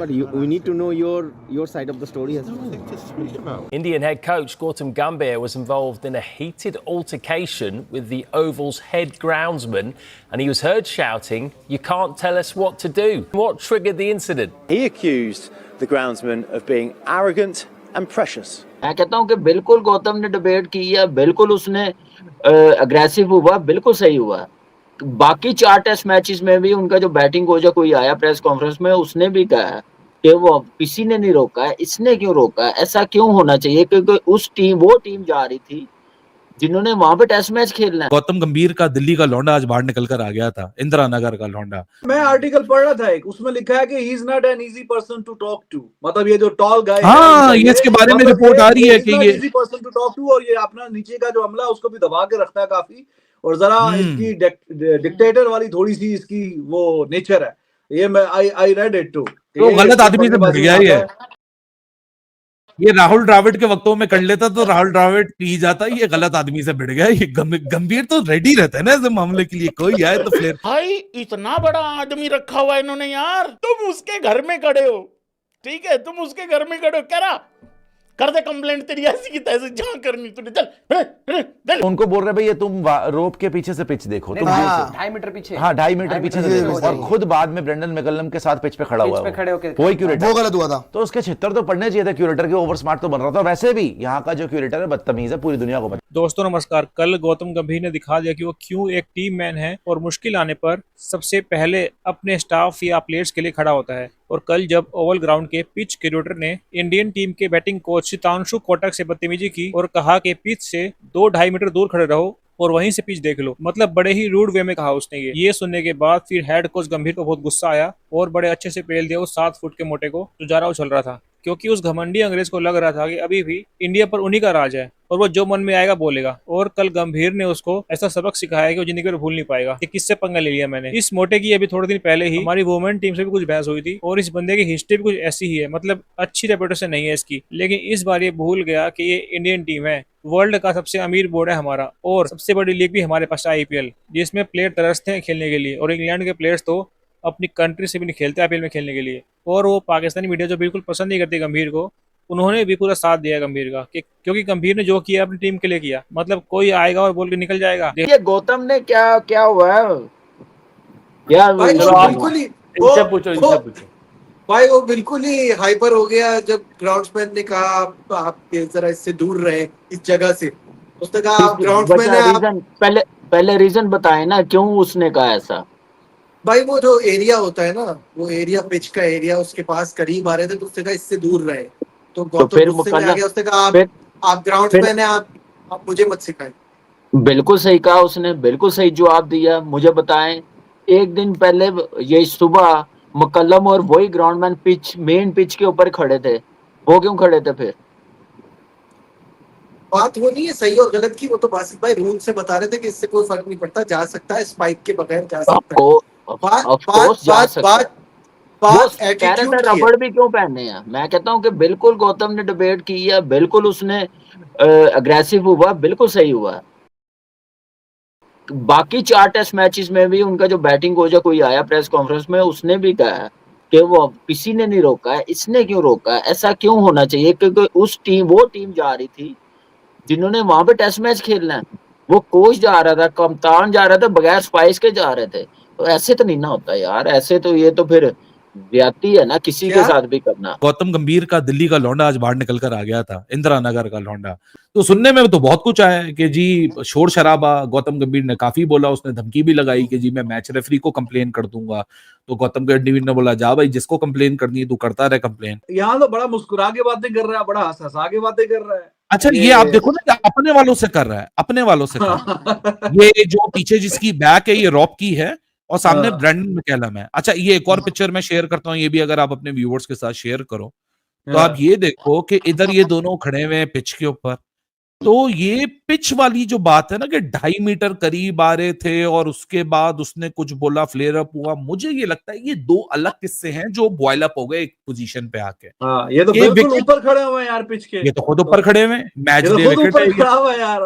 But we need to know your side of the story as well. Indian head coach Gautam Gambhir was involved in a heated altercation with the Oval's head groundsman, and he was heard shouting, "You can't tell us what to do." What triggered the incident? He accused the groundsman of being arrogant and precious. मैं कहता हूँ कि बिल्कुल गौतम ने debate की है, बिल्कुल उसने अग्रेसिव हुआ, बिल्कुल सही हुआ। बाकी 4 टेस्ट मैचेस में भी उनका जो बैटिंग कोच है, कोई आया प्रेस कॉन्फ्रेंस में, उसने भी कहा कि वो किसी ने नहीं रोका है, इसने क्यों रोका है? ऐसा क्यों होना चाहिए? क्योंकि वो टीम जा रही थी जिन्होंने वहां पे टेस्ट मैच खेलना है। गौतम गंभीर का दिल्ली का लौंडा आज बाहर निकल कर आ गया था, इंदिरा नगर का लौंडा। मैं आर्टिकल पढ़ रहा था एक, उसमें लिखा है कि he is not an easy person to talk to. मतलब ये जो टॉल गाय हाँ, ये इसके बारे में रिपोर्ट आ रही है कि ये easy person to talk to, और ये अपना नीचे का जो अमला उसको भी दबा के रखता है काफी, और जरा इसकी डिक्टेटर वाली थोड़ी सी इसकी वो नेचर है। ये मैं आई रेड इट टू, तो गलत आदमी से बढ़ गया ये राहुल द्रविड़ के वक्तों में कर लेता तो राहुल द्रविड़ पी जाता, ये गलत आदमी से भिड़ गया। ये गंभीर तो रेडी रहता है ना ऐसे मामले के लिए, कोई आए तो फिर भाई इतना बड़ा आदमी रखा हुआ है इन्होंने यार, तुम उसके घर में खड़े हो, ठीक है, तुम उसके घर में खड़े हो, कह रहा कर दे कंप्लेंट तेरी ऐसी की तैसी, जहां करनी तूने, चल। उनको बोल रहे भाई ये तुम रोप के पीछे से पिच देखो, तुम 2.5 मीटर पीछे, हाँ 2.5 मीटर पीछे से देखो, और खुद बाद में ब्रेंडन मैकलम के साथ पिच पे खड़ा हुआ है, वही क्यूरेटर, वो गलत हुआ था तो उसके छितर तो पड़ने चाहिए था। क्यूरेटर के ओवर स्मार्ट तो बन रहा था, वैसे भी यहाँ का जो क्यूरेटर है बदतमीज है, पूरी दुनिया को। दोस्तों नमस्कार, कल गौतम गंभीर ने दिखा दिया कि वो क्यों एक टीम मैन है और मुश्किल आने पर सबसे पहले अपने स्टाफ या प्लेयर्स के लिए खड़ा होता है। और कल जब ओवल ग्राउंड के पिच क्यूरेटर ने इंडियन टीम के बैटिंग कोच सितांशु कोटक से बदतमीजी की और कहा कि पिच से 2-2.5 मीटर दूर खड़े रहो और वहीं से पिच देख लो, मतलब बड़े ही रूड वे में कहा उसने। ये सुनने के बाद फिर हेड कोच गंभीर को बहुत गुस्सा आया और बड़े अच्छे से पेल दिया उस 7 फुट के मोटे को जो जा रहा उछल रहा था, क्योंकि उस घमंडी अंग्रेज को लग रहा था कि अभी भी इंडिया पर उन्हीं का राज है और वो जो मन में आएगा बोलेगा। और कल गंभीर ने उसको ऐसा सबक सिखाया कि वो जिंदगी में भूल नहीं पाएगा कि किससे पंगा ले लिया मैंने। इस मोटे की अभी थोड़े दिन पहले ही हमारी वुमेन टीम से भी कुछ बहस हुई थी और इस बंदे की हिस्ट्री भी कुछ ऐसी ही है, मतलब अच्छी रेपुटेशन नहीं है इसकी, लेकिन इस बार ये भूल गया कि ये इंडियन टीम है, वर्ल्ड का सबसे अमीर बोर्ड है हमारा और सबसे बड़ी लीग भी हमारे पास IPL, जिसमें प्लेयर तरसते हैं खेलने के लिए। और इंग्लैंड के प्लेयर्स तो अपनी कंट्री से भी नहीं खेलते IPL में खेलने के लिए, और वो पाकिस्तानी मीडिया जो बिल्कुल पसंद नहीं करती गंभीर को, उन्होंने भी पूरा साथ दिया गंभीर का क्योंकि गंभीर ने जो किया अपनी टीम के लिए किया, मतलब कोई आएगा और बोल के निकल जाएगा। ये गौतम ने क्या हुआ है यार, बिल्कुल ही इनसे पूछो भाई, वो बिल्कुल ही हाइपर हो गया जब ग्राउंडसमैन ने कहा आप जरा इससे दूर रहे इस जगह से। उसने कहा आप ग्राउंडसमैन है, पहले रीजन बताए ना क्यों उसने कहा ऐसा। भाई वो जो एरिया होता है ना, वो एरिया पिच का एरिया उसके पास करीब आ रहे थे तो उसने कहा इससे दूर रहे, तो गौतम गुस्से में आ गया, उसने कहा आप ग्राउंडसमैन है, आप मुझे मत सिखाएं। बिल्कुल सही कहा उसने, बिल्कुल सही जवाब दिया। मुझे बताएं, एक दिन पहले ये सुबह मकल्लम और वही ग्राउंडमैन मेन पिच के ऊपर खड़े थे, वो क्यों खड़े थे? फिर बात वो नहीं है सही और गलत की, वो तो बासित भाई रूल से बता रहे थे कि इससे कोई फर्क नहीं पड़ता, जा सकता है स्पाइक के बगैर जा सकता है। रबड़ भी क्यों पहनने हैं? मैं कहता हूँ कि बिल्कुल गौतम ने डिबेट की है, बिल्कुल उसने अग्रेसिव हुआ, बिल्कुल सही हुआ। बाकी 4 टेस्ट मैचेस में भी उनका जो बैटिंग कोच है, कोई आया प्रेस कॉन्फ्रेंस में, उसने भी कहा कि वो किसी ने नहीं रोका है, इसने क्यों रोका है? ऐसा क्यों होना चाहिए? क्योंकि वो टीम जा रही थी जिन्होंने वहां पे टेस्ट मैच खेलना है, वो कोच जा रहा था, कप्तान जा रहा था, बगैर स्पाइस के जा रहे थे, तो ऐसे तो नहीं ना होता यार, ऐसे तो ये तो फिर ज्यादती है ना किसी के साथ भी करना। गौतम गंभीर का दिल्ली का लौंडा आज बाहर निकल कर आ गया था, इंदिरा नगर का लौंडा। तो सुनने में तो बहुत कुछ आया है कि जी शोर शराबा, गौतम गंभीर ने काफी बोला, उसने धमकी भी लगाई कि जी मैं मैच रेफरी को कंप्लेन कर दूंगा। तो गौतम गंभीर ने बोला जा भाई, जिसको कंप्लेन करनी है तू करता रहे कंप्लेन। यहाँ तो बड़ा मुस्कुरा के बातें कर रहा है, बड़ा हंसा के बातें कर रहा है। अच्छा ये आप देखो ना, अपने वालों से कर रहा है, अपने वालों से कर रहा है। ये जो पीछे जिसकी बैक है ये रॉप की है और सामने ब्रेंडन मैकलम है। अच्छा ये एक और पिक्चर मैं शेयर करता हूँ, ये भी अगर आप अपने व्यूअर्स के साथ शेयर करो तो आप ये देखो कि इधर ये दोनों खड़े हुए हैं पिच के ऊपर। तो ये पिच वाली जो बात है ना कि 2.5 मीटर करीब आ रहे थे और उसके बाद उसने कुछ बोला, फ्लेयर अप हुआ, मुझे ये लगता है ये 2 अलग किस्से हैं जो बॉयल अप हो गए एक पोजीशन पे आके। ये तो बिल्कुल ऊपर खड़े हुए हैं यार पिच के, ये तो खुद ऊपर खड़े हुए हैं, मैच डे विकेट है यार,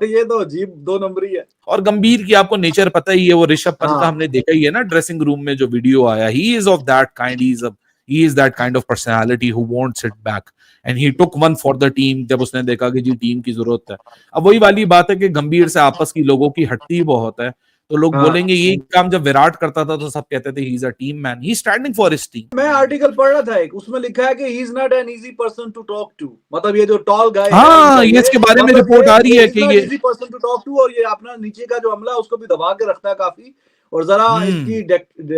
ये तो अजीब 2 नंबरी है। और गंभीर की आपको नेचर पता ही है, वो ऋषभ पंत का हमने देखा ही है ना ड्रेसिंग रूम में जो वीडियो आया, he is of that kind, he is he is that kind of personality who won't sit back and he took one for the team जब उसने देखा कि जी टीम की जरूरत है। अब वही वाली बात है कि गंभीर से आपस की लोगों की हटती बहुत है, तो लोग बोलेंगे ये काम जब विराट करता था तो सब कहते थे he is a team man, he is standing for his team. मैं आर्टिकल पढ़ रहा था एक, उसमें लिखा है कि he is not an easy person to talk to, मतलब ये जो टॉल गाय हाँ ये इसके बारे में रिपोर्ट आ रही है कि ये easy person to talk to, और ये अपना नीचे का जो अमला है उसको भी दबा के रखता है काफी, और जरा इसकी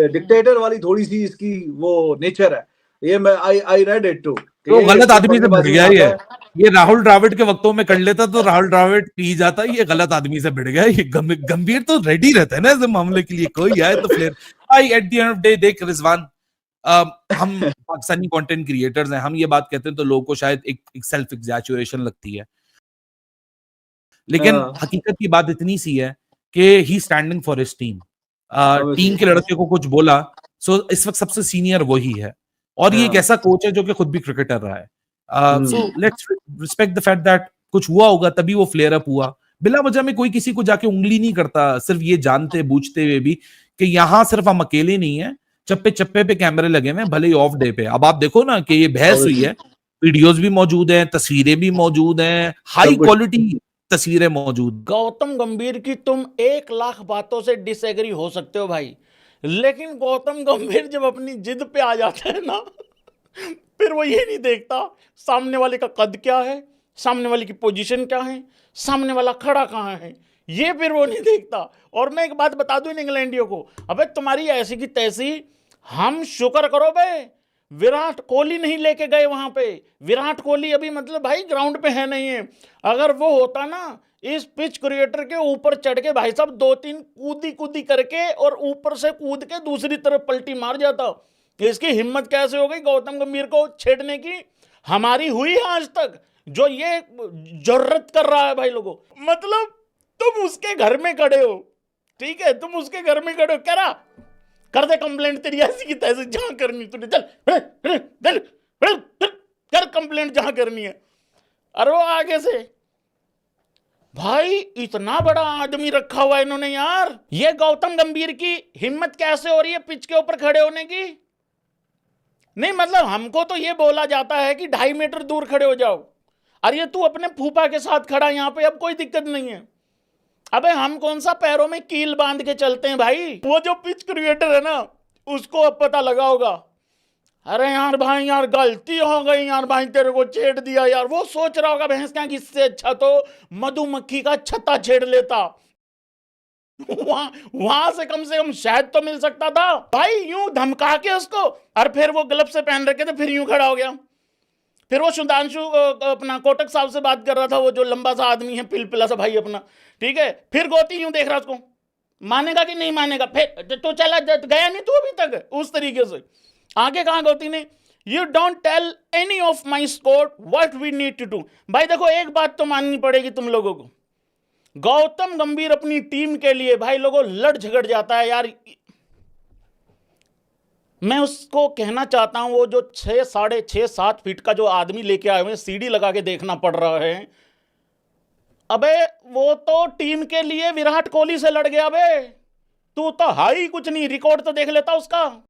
डिक्टेटर वाली थोड़ी सी इसकी वो नेचर है। ये मैं आई रेड इट टू, तो गलत आदमी से भिड़ गया ये राहुल द्राविड के वक्तों में कर लेता तो राहुल द्राविड पी जाता, ये गलत आदमी से भिड़ गया। ये गंभीर तो रेडी रहता है ना ऐसे मामले के लिए, कोई आए तो फिर आई at the end of day देख रिजवान, हम पाकिस्तानी कंटेंट क्रिएटर्स हैं, हम ये बात कहते हैं तो लोगों को शायद एक सेल्फ एग्जैचुरेशन लगती है, लेकिन हकीकत की बात इतनी सी है कि ही standing for his team. Team के लड़के को कुछ बोला, सो इस वक्त सबसे सीनियर वही है, और ये एक ऐसा कोच है जो कि खुद भी क्रिकेटर रहा है। So let's respect the fact that कुछ हुआ होगा तभी वो फ्लेयर अप हुआ। बिला वजह में कोई किसी को जाके उंगली नहीं करता, सिर्फ ये जानते बूझते हुए भी कि यहाँ सिर्फ हम अकेले नहीं है, चप्पे चप्पे पे कैमरे लगे हुए हैं, भले ही ऑफ डे पे। अब आप देखो ना कि ये बहस हुई है, वीडियोस भी मौजूद हैं, तस्वीरें भी मौजूद हैं, हाई क्वालिटी तस्वीरें मौजूद। गौतम गंभीर की तुम 1 लाख बातों से डिसएग्री हो सकते हो भाई, लेकिन गौतम गंभीर जब अपनी जिद पे आ जाता है ना, फिर वो ये नहीं देखता सामने वाले का कद क्या है, सामने वाले की पोजीशन क्या है, सामने वाला खड़ा कहाँ है, ये फिर वो नहीं देखता। और मैं एक बात बता दूं इन इंग्लैंडियों को, अबे तुम्हारी ऐसी की तैसी, हम शुक्र करो भाई विराट कोहली नहीं लेके गए वहां पे। विराट कोहली अभी मतलब भाई ग्राउंड पे है नहीं है, अगर वो होता ना इस पिच क्रिएटर के ऊपर चढ़ के भाई साहब 2-3 कूदी करके और ऊपर से कूद के दूसरी तरफ पलटी मार जाता। इसकी हिम्मत कैसे हो गई गौतम गंभीर को छेड़ने की? हमारी हुई है आज तक जो ये जरूरत कर रहा है भाई लोगों। मतलब तुम उसके घर में खड़े हो, ठीक है, तुम उसके घर में खड़े हो, कह रहा कर दे कंप्लेंट तेरी ऐसी की तैसी, जहां करनी तूने चल कर कंप्लेंट जहां करनी है। अरे वो आगे से भाई इतना बड़ा आदमी रखा हुआ है इन्होंने यार, ये गौतम गंभीर की हिम्मत कैसे हो रही है पिच के ऊपर खड़े होने की? नहीं मतलब हमको तो ये बोला जाता है कि 2.5 मीटर दूर खड़े हो जाओ, अरे तू अपने फूफा के साथ खड़ा यहाँ पे, अब कोई दिक्कत नहीं है। अबे हम कौन सा पैरों में कील बांध के चलते हैं भाई? वो जो पिच क्रिएटर है ना उसको अब पता लगा होगा, अरे यार भाई यार गलती हो गई यार भाई, तेरे को छेड़ दिया यार। वो सोच रहा होगा भैंस क्या, इससे अच्छा तो मधुमक्खी का छत्ता छेड़ लेता, वहां से कम शहद तो मिल सकता था भाई। यूं धमका के उसको, और फिर वो ग्लव से पहन रखे थे, फिर यूं खड़ा हो गया। फिर वो सुधांशु अपना कोटक साहब से बात कर रहा था, वो जो लंबा सा आदमी है पिलपिला सा भाई अपना, ठीक है। फिर गोती यूं देख रहा उसको, मानेगा कि नहीं मानेगा? फिर तो चला गया नहीं तू अभी तक उस तरीके से। आगे कहा गोती ने, you don't tell any of my score what we need to do. भाई देखो एक बात तो माननी पड़ेगी तुम लोगों को, गौतम गंभीर अपनी टीम के लिए भाई लोगों लड़ झगड़ जाता है यार। मैं उसको कहना चाहता हूं, वो जो 6, 6.5, 7 फीट का जो आदमी लेके आए हुए, सीढ़ी लगा के देखना पड़ रहा है, अबे वो तो टीम के लिए विराट कोहली से लड़ गया। अबे तू तो हाई कुछ नहीं, रिकॉर्ड तो देख लेता उसका।